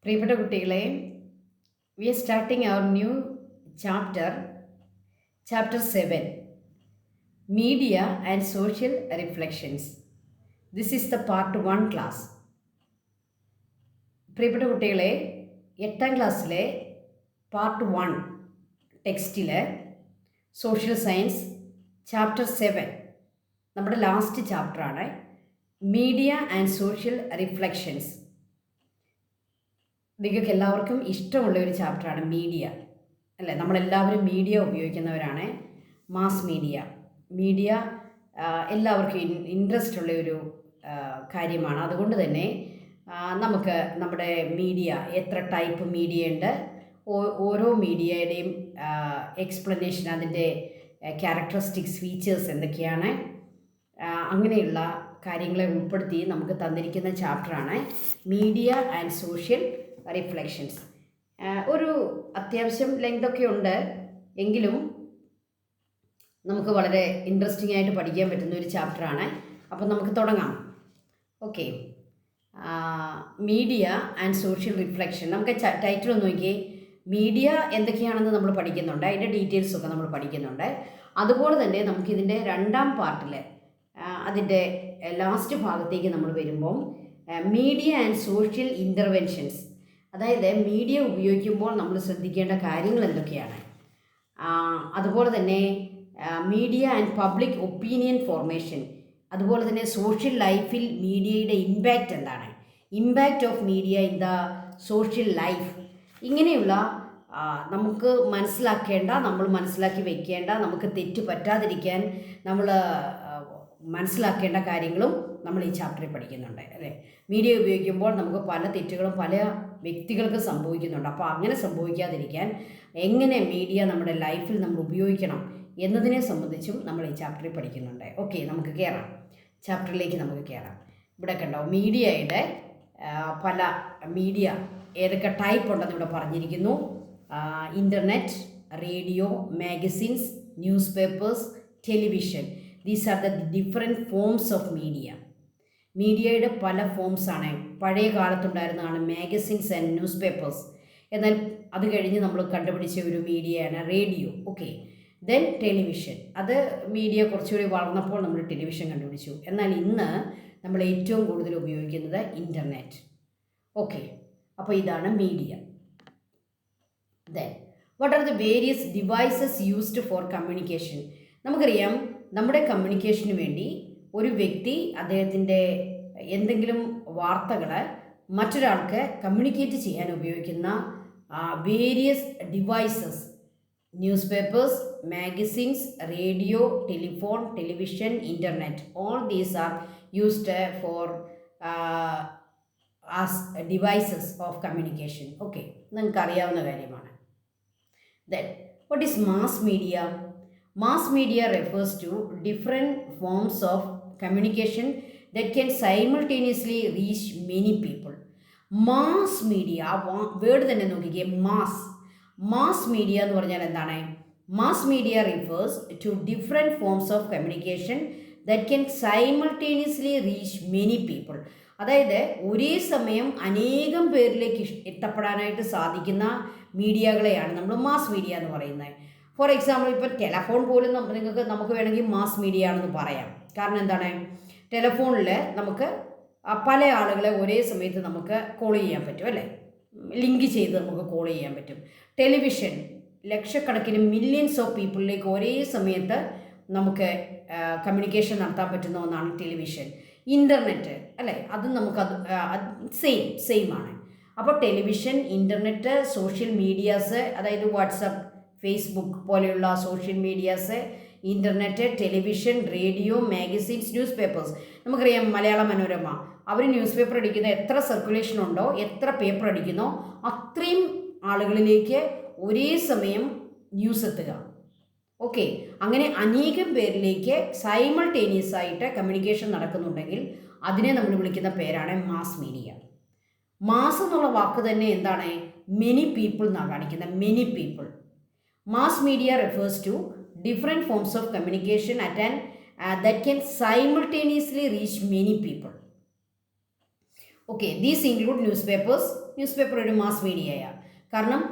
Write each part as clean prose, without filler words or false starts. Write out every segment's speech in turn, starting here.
പ്രിയപ്പെട്ട കുട്ടികളെ, we are starting our new chapter chapter 7 media and social reflections. This is the part 1 class. പ്രിയപ്പെട്ട കുട്ടികളെ, 8ാം ക്ലാസ്സിലെ part 1 ടെക്സ്റ്റിൽ സോഷ്യൽ സയൻസ് ചാപ്റ്റർ 7 നമ്മുടെ ലാസ്റ്റ് ചാപ്റ്ററാണ്. Media and social reflections. നിങ്ങൾക്ക് എല്ലാവർക്കും ഇഷ്ടമുള്ള ഒരു ചാപ്റ്ററാണ് മീഡിയ, അല്ലേ? നമ്മളെല്ലാവരും മീഡിയ ഉപയോഗിക്കുന്നവരാണ്. മാസ് മീഡിയ എല്ലാവർക്കും ഇൻട്രസ്റ്റ് ഉള്ള ഒരു കാര്യമാണ്. അതുകൊണ്ട് തന്നെ നമുക്ക് നമ്മുടെ മീഡിയ, എത്ര ടൈപ്പ് മീഡിയ ഉണ്ട്, ഓരോ മീഡിയയുടെയും എക്സ്പ്ലനേഷൻ, അതിൻ്റെ ക്യാരക്ടറിസ്റ്റിക്സ്, ഫീച്ചേഴ്സ് എന്തൊക്കെയാണ്, അങ്ങനെയുള്ള കാര്യങ്ങളെ ഉൾപ്പെടുത്തി നമുക്ക് തന്നിരിക്കുന്ന ചാപ്റ്ററാണ് മീഡിയ ആൻഡ് സോഷ്യൽ റിഫ്ലക്ഷൻസ്. ഒരു അത്യാവശ്യം ലെങ്തൊക്കെ ഉണ്ട്, എങ്കിലും നമുക്ക് വളരെ ഇൻട്രസ്റ്റിംഗ് ആയിട്ട് പഠിക്കാൻ പറ്റുന്ന ഒരു ചാപ്റ്ററാണ്. അപ്പം നമുക്ക് തുടങ്ങാം. Okay, media and social reflection. നമുക്ക് ടൈറ്റിൽ ഒന്ന് നോക്കിയേ. മീഡിയ എന്തൊക്കെയാണെന്ന് നമ്മൾ പഠിക്കുന്നുണ്ട്, അതിൻ്റെ ഡീറ്റെയിൽസൊക്കെ നമ്മൾ പഠിക്കുന്നുണ്ട്. അതുപോലെ തന്നെ നമുക്കിതിൻ്റെ 2ാം പാർട്ടിൽ, അതിൻ്റെ ലാസ്റ്റ് ഭാഗത്തേക്ക് നമ്മൾ വരുമ്പം മീഡിയ ആൻഡ് സോഷ്യൽ ഇൻ്റർവെൻഷൻസ്, അതായത് മീഡിയ ഉപയോഗിക്കുമ്പോൾ നമ്മൾ ശ്രദ്ധിക്കേണ്ട കാര്യങ്ങൾ എന്തൊക്കെയാണ്, അതുപോലെ തന്നെ media and public opinion formation, അതുപോലെ തന്നെ സോഷ്യൽ ലൈഫിൽ മീഡിയയുടെ ഇമ്പാക്റ്റ് എന്താണ്, impact of media in the social life, ഇങ്ങനെയുള്ള നമുക്ക് മനസ്സിലാക്കേണ്ട, നമ്മൾ മനസ്സിലാക്കി വയ്ക്കേണ്ട, നമുക്ക് തെറ്റ് പറ്റാതിരിക്കാൻ നമ്മൾ മനസ്സിലാക്കേണ്ട കാര്യങ്ങളും നമ്മൾ ഈ ചാപ്റ്ററിൽ പഠിക്കുന്നുണ്ട്, അല്ലേ? മീഡിയ ഉപയോഗിക്കുമ്പോൾ നമുക്ക് പല തെറ്റുകളും പല വ്യക്തികൾക്ക് സംഭവിക്കുന്നുണ്ട്. അപ്പോൾ അങ്ങനെ സംഭവിക്കാതിരിക്കാൻ എങ്ങനെ മീഡിയ നമ്മുടെ ലൈഫിൽ നമ്മൾ ഉപയോഗിക്കണം എന്നതിനെ സംബന്ധിച്ചും നമ്മൾ ഈ ചാപ്റ്ററിൽ പഠിക്കുന്നുണ്ട്. ഓക്കെ, നമുക്ക് കയറാം, ചാപ്റ്ററിലേക്ക് നമുക്ക് കയറാം. ഇവിടെ കണ്ടോ, മീഡിയയുടെ പല മീഡിയ ഏതൊക്കെ ടൈപ്പ് ഉണ്ടെന്ന് ഇവിടെ പറഞ്ഞിരിക്കുന്നു. Internet, radio, magazines, news papers, television. These are the different forms of media. മീഡിയയുടെ പല ഫോംസാണ്. പഴയ കാലത്തുണ്ടായിരുന്നതാണ് മാഗസിൻസ് ആൻഡ് ന്യൂസ് പേപ്പേഴ്സ്. എന്നാൽ അത് കഴിഞ്ഞ് നമ്മൾ കണ്ടുപിടിച്ച ഒരു മീഡിയയാണ് റേഡിയോ. Okay, then television. അത് മീഡിയ കുറച്ചുകൂടി വളർന്നപ്പോൾ നമ്മൾ ടെലിവിഷൻ കണ്ടുപിടിച്ചു. എന്നാൽ ഇന്ന് നമ്മൾ ഏറ്റവും കൂടുതൽ ഉപയോഗിക്കുന്നത് ഇൻ്റർനെറ്റ്. ഓക്കെ, അപ്പോൾ ഇതാണ് media. Then what are the various devices used for communication. നമുക്കറിയാം, നമ്മുടെ കമ്മ്യൂണിക്കേഷന് വേണ്ടി ഒരു വ്യക്തി അദ്ദേഹത്തിൻ്റെ എന്തെങ്കിലും വാർത്തകൾ മറ്റൊരാൾക്ക് കമ്മ്യൂണിക്കേറ്റ് ചെയ്യാൻ ഉപയോഗിക്കുന്ന various devices, news papers, magazines, radio, telephone, television, internet, all these are used for as devices of communication. Okay, നിങ്ങൾക്ക് അറിയാവുന്ന കാര്യമാണ്. Then what is mass media? Mass media refers to different forms of communication that can simultaneously reach many people. Mass media, word തന്നെ നോക്കിക്കേ, mass media എന്ന് പറഞ്ഞാൽ എന്താണ്? Mass media refers to different forms of communication that can simultaneously reach many people. അതായത് ഒരേ സമയം അനേകം പേരിലേക്ക് എത്തപ്പെടാനായിട്ട് സാധിക്കുന്ന മീഡിയകളെയാണ് നമ്മൾ മാസ് മീഡിയ എന്ന് പറയുന്നത്. ഫോർ എക്സാമ്പിൾ, ഇപ്പോൾ ടെലഫോൺ പോലും നമുക്ക് വേണമെങ്കിൽ മാസ് മീഡിയ ആണെന്ന് പറയാം. കാരണം എന്താണ്? ടെലഫോണിൽ നമുക്ക് പല ആളുകളെ ഒരേ സമയത്ത് നമുക്ക് കോൾ ചെയ്യാൻ പറ്റും, അല്ലേ? ലിങ്ക് ചെയ്ത് നമുക്ക് കോൾ ചെയ്യാൻ പറ്റും. ടെലിവിഷൻ ലക്ഷക്കണക്കിന് മില്യൺസ് ഓഫ് പീപ്പിളിലേക്ക് ഒരേ സമയത്ത് നമുക്ക് കമ്മ്യൂണിക്കേഷൻ നടത്താൻ പറ്റുന്ന ഒന്നാണ് ടെലിവിഷൻ. ഇൻ്റർനെറ്റ്, അല്ലേ? അതും നമുക്കത് സെയിം ആണ്. അപ്പോൾ ടെലിവിഷൻ, ഇൻ്റർനെറ്റ്, സോഷ്യൽ മീഡിയാസ്, അതായത് വാട്സപ്പ്, ഫേസ്ബുക്ക് പോലെയുള്ള social medias, internet, television, radio, magazines, news papers. നമുക്കറിയാം, മലയാള മനോരമ, അവർ ന്യൂസ് പേപ്പർ അടിക്കുന്ന എത്ര സർക്കുലേഷൻ ഉണ്ടോ, എത്ര പേപ്പർ അടിക്കുന്നോ അത്രയും ആളുകളിലേക്ക് ഒരേ സമയം ന്യൂസ് എത്തുക. ഓക്കെ, അങ്ങനെ അനേകം പേരിലേക്ക് സൈമൾട്ടേനിയസ് ആയിട്ട് കമ്മ്യൂണിക്കേഷൻ നടക്കുന്നുണ്ടെങ്കിൽ അതിനെ നമ്മൾ വിളിക്കുന്ന പേരാണ് മാസ് മീഡിയ. മാസ് എന്നുള്ള വാക്ക് തന്നെ എന്താണ്? മെനി പീപ്പിൾ എന്നാണ് കാണിക്കുന്നത്, many people. Mass media refers to different forms of communication that can simultaneously reach many people. Okay, these include news paper ഒരു മാസ് മീഡിയയാണ്. കാരണം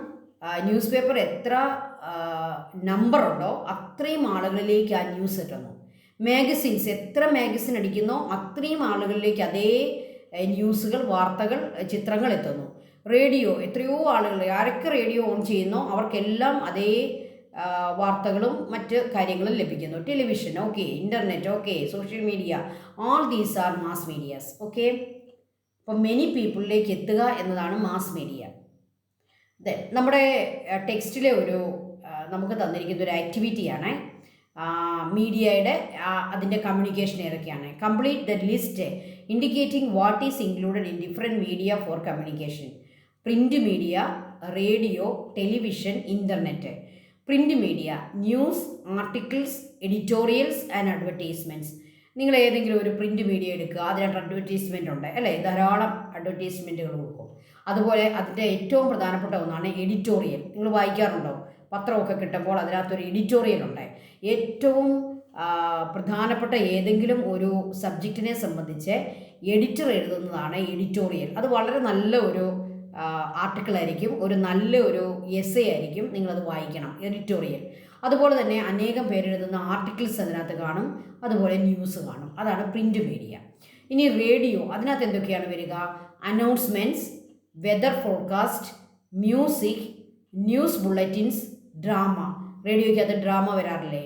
ന്യൂസ് പേപ്പർ എത്ര നമ്പർ ഉണ്ടോ അത്രയും ആളുകളിലേക്ക് ആ ന്യൂസ് എത്തുന്നു. മാഗസിൻസ് എത്ര മാഗസിൻ അടിക്കുന്നോ അത്രയും ആളുകളിലേക്ക് അതേ ന്യൂസുകൾ, വാർത്തകൾ, ചിത്രങ്ങൾ എത്തുന്നു. റേഡിയോ എത്രയോ ആളുകൾ, ആരൊക്കെ റേഡിയോ ഓൺ ചെയ്യുന്നോ അവർക്കെല്ലാം അതേ വാർത്തകളും മറ്റ് കാര്യങ്ങളും ലഭിക്കുന്നു. Television okay, internet okay, social media, all these are mass medias. Okay, അപ്പം മെനി പീപ്പിളിലേക്ക് എത്തുക എന്നതാണ് മാസ് മീഡിയ. ദെൻ നമ്മുടെ ടെക്സ്റ്റിലെ നമുക്ക് തന്നിരിക്കുന്ന ഒരു ആക്ടിവിറ്റിയാണ് മീഡിയയുടെ അതിൻ്റെ കമ്മ്യൂണിക്കേഷൻ ഏതൊക്കെയാണ്. Complete the list indicating what is included in different media for communication. Print media, radio, television, internet. Print media news, articles, editorials and advertisements. നിങ്ങൾ ഏതെങ്കിലും ഒരു പ്രിൻ്റ് മീഡിയ എടുക്കുക, അതിനകത്ത് അഡ്വർടൈസ്മെൻ്റ് ഉണ്ട് അല്ലേ, ധാരാളം അഡ്വർടൈസ്മെൻറ്റുകൾ കൊടുക്കും. അതുപോലെ അതിൻ്റെ ഏറ്റവും പ്രധാനപ്പെട്ട ഒന്നാണ് എഡിറ്റോറിയൽ. നിങ്ങൾ വായിക്കാറുണ്ടോ? പത്രമൊക്കെ കിട്ടുമ്പോൾ അതിനകത്തൊരു എഡിറ്റോറിയൽ ഉണ്ട്. ഏറ്റവും പ്രധാനപ്പെട്ട ഏതെങ്കിലും ഒരു സബ്ജക്റ്റിനെ സംബന്ധിച്ച് എഡിറ്റർ എഴുതുന്നതാണ് എഡിറ്റോറിയൽ. അത് വളരെ നല്ല ഒരു ആർട്ടിക്കിളായിരിക്കും, ഒരു നല്ല ഒരു എസ്സേ ആയിരിക്കും. നിങ്ങളത് വായിക്കണം, എഡിറ്റോറിയൽ. അതുപോലെ തന്നെ അനേകം പേരെഴുതുന്ന ആർട്ടിക്കിൾസ് അതിനകത്ത് കാണും, അതുപോലെ ന്യൂസ് കാണും. അതാണ് പ്രിൻ്റ് മീഡിയ. ഇനി റേഡിയോ, അതിനകത്ത് എന്തൊക്കെയാണ് വരിക? Announcements, weather forecast, music, news bulletins, drama. റേഡിയോയ്ക്കകത്ത് ഡ്രാമ വരാറില്ലേ?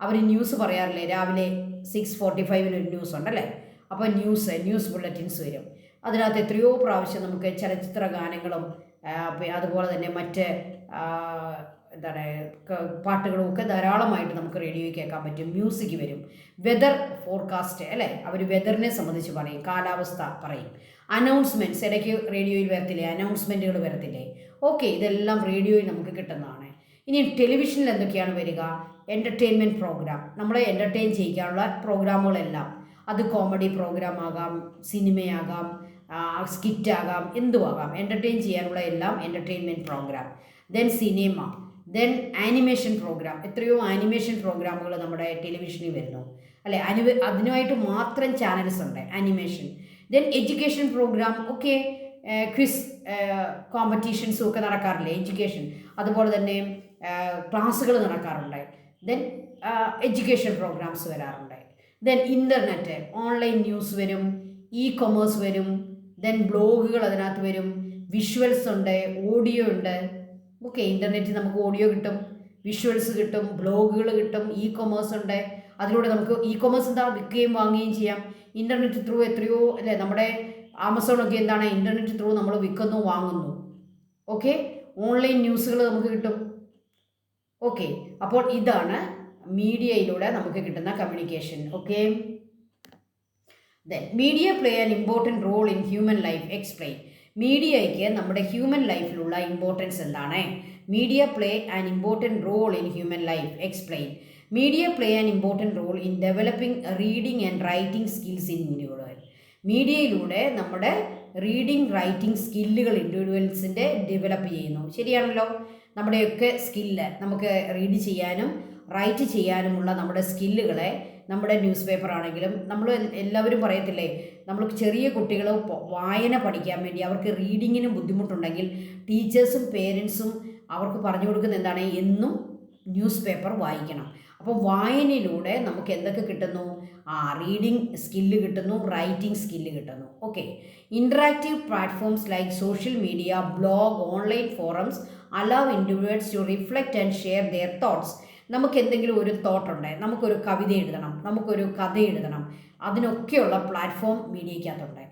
അവർ ന്യൂസ് പറയാറില്ലേ? രാവിലെ 6:45 ഒരു ന്യൂസ് ഉണ്ടല്ലേ, അപ്പോൾ ന്യൂസ് ബുള്ളറ്റിൻസ് വരും. അതിനകത്ത് എത്രയോ പ്രാവശ്യം നമുക്ക് ചലച്ചിത്ര ഗാനങ്ങളും അതുപോലെ തന്നെ മറ്റ് പാട്ടുകളും ഒക്കെ ധാരാളമായിട്ട് നമുക്ക് റേഡിയോയിൽ കേൾക്കാൻ പറ്റും. മ്യൂസിക് വരും. വെതർ ഫോർകാസ്റ്റ് അല്ലേ, അവർ വെതറിനെ സംബന്ധിച്ച് പറയും, കാലാവസ്ഥ പറയും. അനൗൺസ്മെൻറ്റ്സ് ഇടയ്ക്ക് റേഡിയോയിൽ വരത്തില്ലേ, അനൗൺസ്മെൻറ്റുകൾ വരത്തില്ലേ? ഓക്കെ, ഇതെല്ലാം റേഡിയോയിൽ നമുക്ക് കിട്ടുന്നതാണ്. ഇനി ടെലിവിഷനിൽ എന്തൊക്കെയാണ് വരിക? എൻ്റർടൈൻമെൻറ്റ് പ്രോഗ്രാം, നമ്മളെ എൻ്റർടൈൻ ചെയ്യിക്കാനുള്ള പ്രോഗ്രാമുകളെല്ലാം. അത് കോമഡി പ്രോഗ്രാം ആകാം, സിനിമയാകാം, സ്കിറ്റാകാം, എന്തുമാകാം. എൻ്റർടൈൻ ചെയ്യാനുള്ള എല്ലാം entertainment programme. Then cinema, then animation programme. എത്രയോ ആനിമേഷൻ പ്രോഗ്രാമുകൾ നമ്മുടെ ടെലിവിഷനിൽ വരുന്നു അല്ലേ, അതിനുമായിട്ട് മാത്രം ചാനൽസ് ഉണ്ട് animation. Then education programme, okay, quiz കോമ്പറ്റീഷൻസും ഒക്കെ നടക്കാറില്ലേ, എഡ്യൂക്കേഷൻ. അതുപോലെ തന്നെ ക്ലാസ്സുകൾ നടക്കാറുണ്ട്. ദെൻ എഡ്യൂക്കേഷൻ പ്രോഗ്രാംസ് വരാറുണ്ട്. ദെൻ ഇൻ്റർനെറ്റ്, ഓൺലൈൻ ന്യൂസ് വരും, കൊമേഴ്സ് വരും. ദെൻ ബ്ലോഗുകൾ അതിനകത്ത് വരും, വിഷ്വൽസ് ഉണ്ട്, ഓഡിയോ ഉണ്ട്. ഓക്കെ, ഇൻ്റർനെറ്റിൽ നമുക്ക് ഓഡിയോ കിട്ടും, വിഷ്വൽസ് കിട്ടും, ബ്ലോഗുകൾ കിട്ടും, കൊമേഴ്സ് ഉണ്ട്. അതിലൂടെ നമുക്ക് കൊമേഴ്സ് എന്താ, വിൽക്കുകയും വാങ്ങുകയും ചെയ്യാം. ഇൻ്റർനെറ്റ് ത്രൂ എത്രയോ അല്ലേ, നമ്മുടെ ആമസോണൊക്കെ എന്താണ്, ഇൻ്റർനെറ്റ് ത്രൂ നമ്മൾ വിൽക്കുന്നു, വാങ്ങുന്നു. ഓക്കെ, ഓൺലൈൻ ന്യൂസുകൾ നമുക്ക് കിട്ടും. ഓക്കെ, അപ്പോൾ ഇതാണ് മീഡിയയിലൂടെ നമുക്ക് കിട്ടുന്ന communication. Okay, then media play an important role in human life. Explain. മീഡിയയ്ക്ക് നമ്മുടെ ഹ്യൂമൻ ലൈഫിലുള്ള ഇമ്പോർട്ടൻസ് എന്താണ്? Media play an important role in human life. Explain. Media play an important role in developing reading and writing skills in individual. മീഡിയയിലൂടെ നമ്മുടെ reading writing സ്കില്ലുകൾ ഇൻഡിവിജ്വൽസിൻ്റെ develop ചെയ്യുന്നു. ശരിയാണല്ലോ, നമ്മുടെയൊക്കെ സ്കില്ല്, നമുക്ക് റീഡ് ചെയ്യാനും റൈറ്റ് ചെയ്യാനുമുള്ള നമ്മുടെ സ്കില്ലുകളെ നമ്മുടെ ന്യൂസ് പേപ്പർ ആണെങ്കിലും നമ്മൾ എല്ലാവരും പറയത്തില്ലേ, നമ്മൾ ചെറിയ കുട്ടികൾ വായന പഠിക്കാൻ വേണ്ടി അവർക്ക് റീഡിങ്ങിന് ബുദ്ധിമുട്ടുണ്ടെങ്കിൽ ടീച്ചേഴ്സും പേരൻസും അവർക്ക് പറഞ്ഞു കൊടുക്കുന്ന എന്താണ്, എന്നും ന്യൂസ് പേപ്പർ വായിക്കണം. അപ്പോൾ വായനയിലൂടെ നമുക്ക് എന്തൊക്കെ കിട്ടുന്നു? റീഡിങ് സ്കില്ല് കിട്ടുന്നു, റൈറ്റിംഗ് സ്കില്ല് കിട്ടുന്നു. Okay, interactive platforms like social media, blog, online forums allow individuals to reflect and share their thoughts. നമുക്ക് എന്തെങ്കിലും ഒരു തോട്ടുണ്ട്, നമുക്കൊരു കവിത എഴുതണം, നമുക്കൊരു കഥ എഴുതണം, അതിനൊക്കെയുള്ള പ്ലാറ്റ്ഫോം മീഡിയയ്ക്കകത്തുണ്ട്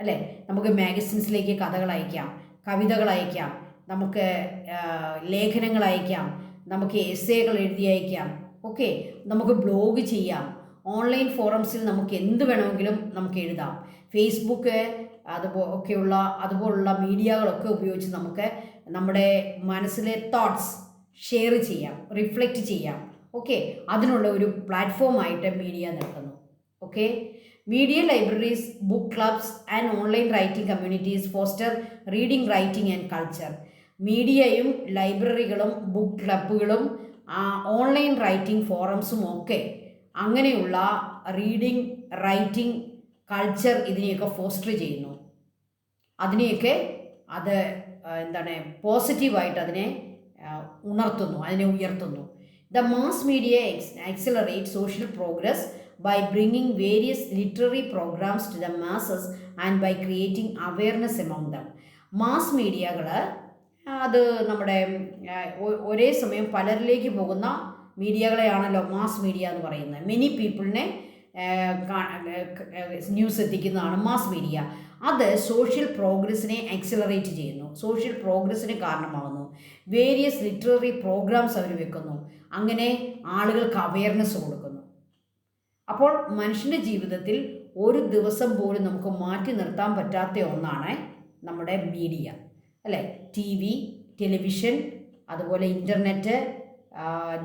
അല്ലേ. നമുക്ക് മാഗസിൻസിലേക്ക് കഥകൾ അയക്കാം, കവിതകൾ അയക്കാം, നമുക്ക് ലേഖനങ്ങൾ അയക്കാം, നമുക്ക് എസ്സേകൾ എഴുതി അയക്കാം. ഓക്കെ, നമുക്ക് ബ്ലോഗ് ചെയ്യാം, ഓൺലൈൻ ഫോറംസിൽ നമുക്ക് എന്ത് വേണമെങ്കിലും നമുക്ക് എഴുതാം. ഫേസ്ബുക്ക് അതുപോലുള്ള മീഡിയകളൊക്കെ ഉപയോഗിച്ച് നമുക്ക് നമ്മുടെ മനസ്സിലെ തോട്ട്സ് ഷെയർ ചെയ്യാം, റിഫ്ലക്റ്റ് ചെയ്യാം. ഓക്കെ, അതിനുള്ള ഒരു പ്ലാറ്റ്ഫോമായിട്ട് മീഡിയ നിൽക്കുന്നു. Okay, media libraries, book clubs and online writing communities foster reading, writing and culture. മീഡിയയും ലൈബ്രറികളും ബുക്ക് ക്ലബ്ബുകളും ഓൺലൈൻ റൈറ്റിംഗ് ഫോറംസും ഒക്കെ അങ്ങനെയുള്ള റീഡിംഗ്, റൈറ്റിംഗ്, കൾച്ചർ ഇതിനെയൊക്കെ ഫോസ്റ്റർ ചെയ്യുന്നു. അതിനെയൊക്കെ അത് എന്താണ് പോസിറ്റീവായിട്ട് അതിനെ ഉണർത്തുന്നു, അതിനെ ഉയർത്തുന്നു. The mass media accelerate social progress by bringing various literary programs to the masses and by creating awareness among them. Mass മീഡിയകൾ അത് നമ്മുടെ ഒരേ സമയം പലരിലേക്ക് പോകുന്ന മീഡിയകളെയാണല്ലോ മാസ് മീഡിയ എന്ന് പറയുന്നത്. മെനി പീപ്പിളിനെ ന്യൂസ് എത്തിക്കുന്നതാണ് മാസ് മീഡിയ. അത് സോഷ്യൽ പ്രോഗ്രസ്സിനെ ആക്സിലറേറ്റ് ചെയ്യുന്നു, സോഷ്യൽ പ്രോഗ്രസ്സിന് കാരണമാകുന്നു. വേരിയസ് ലിറ്റററി പ്രോഗ്രാംസ് അവർ വെക്കുന്നു, അങ്ങനെ ആളുകൾക്ക് അവയർനെസ് കൊടുക്കുന്നു. അപ്പോൾ മനുഷ്യൻ്റെ ജീവിതത്തിൽ ഒരു ദിവസം പോലും നമുക്ക് മാറ്റി നിർത്താൻ പറ്റാത്ത ഒന്നാണ് നമ്മുടെ മീഡിയ, അല്ലേ? TV, ടെലിവിഷൻ, അതുപോലെ ഇൻ്റർനെറ്റ്,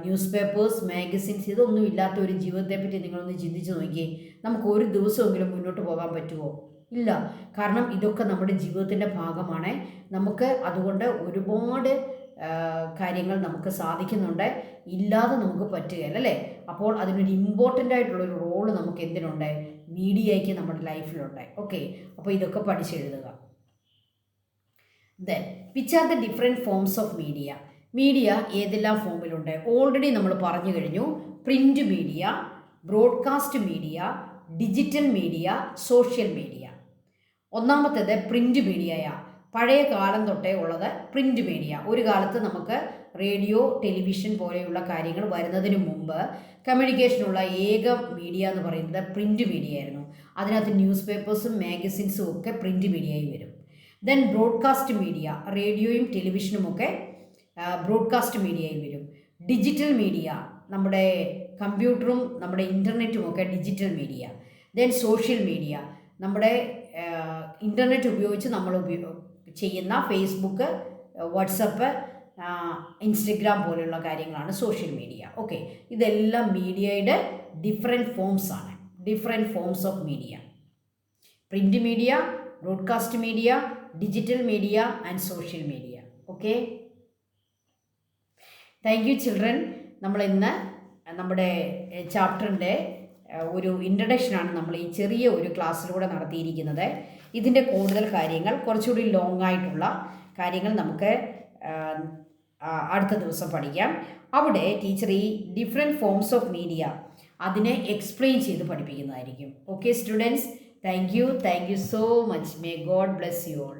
ന്യൂസ് പേപ്പേഴ്സ്, മാഗസിൻസ്, ഇതൊന്നും ഇല്ലാത്ത ഒരു ജീവിതത്തെപ്പറ്റി നിങ്ങളൊന്ന് ചിന്തിച്ച് നോക്കിയേ. നമുക്ക് ഒരു ദിവസമെങ്കിലും മുന്നോട്ട് പോകാൻ പറ്റുമോ? ഇല്ല. കാരണം ഇതൊക്കെ നമ്മുടെ ജീവിതത്തിൻ്റെ ഭാഗമാണ്. നമുക്ക് അതുകൊണ്ട് ഒരുപാട് കാര്യങ്ങൾ നമുക്ക് സാധിക്കുന്നുണ്ട്, ഇല്ലാതെ നമുക്ക് പറ്റുകയില്ല, അല്ലേ? അപ്പോൾ അതിനൊരു ഇമ്പോർട്ടൻ്റ് ആയിട്ടുള്ളൊരു റോള് നമുക്ക് എന്തിനുണ്ട്? മീഡിയയ്ക്ക് നമ്മുടെ ലൈഫിലുണ്ട്. ഓക്കെ, അപ്പോൾ ഇതൊക്കെ പഠിച്ചെഴുതുക. Then which are the different forms of media? Media ഏതെല്ലാം ഫോമിലുണ്ട്? ഓൾറെഡി നമ്മൾ പറഞ്ഞു കഴിഞ്ഞു. Print media, broadcast media, digital media, social media. ഒന്നാമത്തേത് പ്രിൻ്റ് മീഡിയയാണ്. പഴയ കാലം തൊട്ടേ ഉള്ളത് പ്രിൻ്റ് മീഡിയ. ഒരു കാലത്ത് നമുക്ക് റേഡിയോ, ടെലിവിഷൻ പോലെയുള്ള കാര്യങ്ങൾ വരുന്നതിന് മുമ്പ് കമ്മ്യൂണിക്കേഷനുള്ള ഏക മീഡിയ എന്ന് പറയുന്നത് പ്രിൻ്റ് മീഡിയ ആയിരുന്നു. അതിനകത്ത് ന്യൂസ് പേപ്പേഴ്സും മാഗസിൻസും ഒക്കെ പ്രിൻ്റ് മീഡിയയിൽ വരും. ദെൻ ബ്രോഡ്കാസ്റ്റ് മീഡിയ, റേഡിയോയും ടെലിവിഷനുമൊക്കെ ബ്രോഡ്കാസ്റ്റ് മീഡിയയിൽ വരും. ഡിജിറ്റൽ മീഡിയ, നമ്മുടെ കമ്പ്യൂട്ടറും നമ്മുടെ ഇൻ്റർനെറ്റും ഒക്കെ digital media. Then social media, നമ്മുടെ ഇൻ്റർനെറ്റ് ഉപയോഗിച്ച് നമ്മൾ ചെയ്യുന്ന ഫേസ്ബുക്ക്, വാട്സപ്പ്, ഇൻസ്റ്റഗ്രാം പോലെയുള്ള കാര്യങ്ങളാണ് സോഷ്യൽ മീഡിയ. ഓക്കെ, ഇതെല്ലാം മീഡിയയുടെ ഡിഫറെൻറ്റ് ഫോംസ് ആണ്, different forms of media. Print media, broadcast media, digital media and social media. Okay, thank you children. നമ്മൾ ഇന്ന് നമ്മുടെ ചാപ്റ്ററിൻ്റെ ഒരു ഇൻട്രഡക്ഷനാണ് നമ്മൾ ഈ ചെറിയ ഒരു ക്ലാസ്സിലൂടെ നടത്തിയിരിക്കുന്നത്. ഇതിൻ്റെ കൂടുതൽ കാര്യങ്ങൾ, കുറച്ചുകൂടി ലോങ് ആയിട്ടുള്ള കാര്യങ്ങൾ നമുക്ക് അടുത്ത ദിവസം പഠിക്കാം. അവിടെ ടീച്ചർ ഈ ഡിഫറെൻറ്റ് ഫോംസ് ഓഫ് മീഡിയ അതിനെ എക്സ്പ്ലെയിൻ ചെയ്ത് പഠിപ്പിക്കുന്നതായിരിക്കും. Okay students, thank you so much. May God bless you all.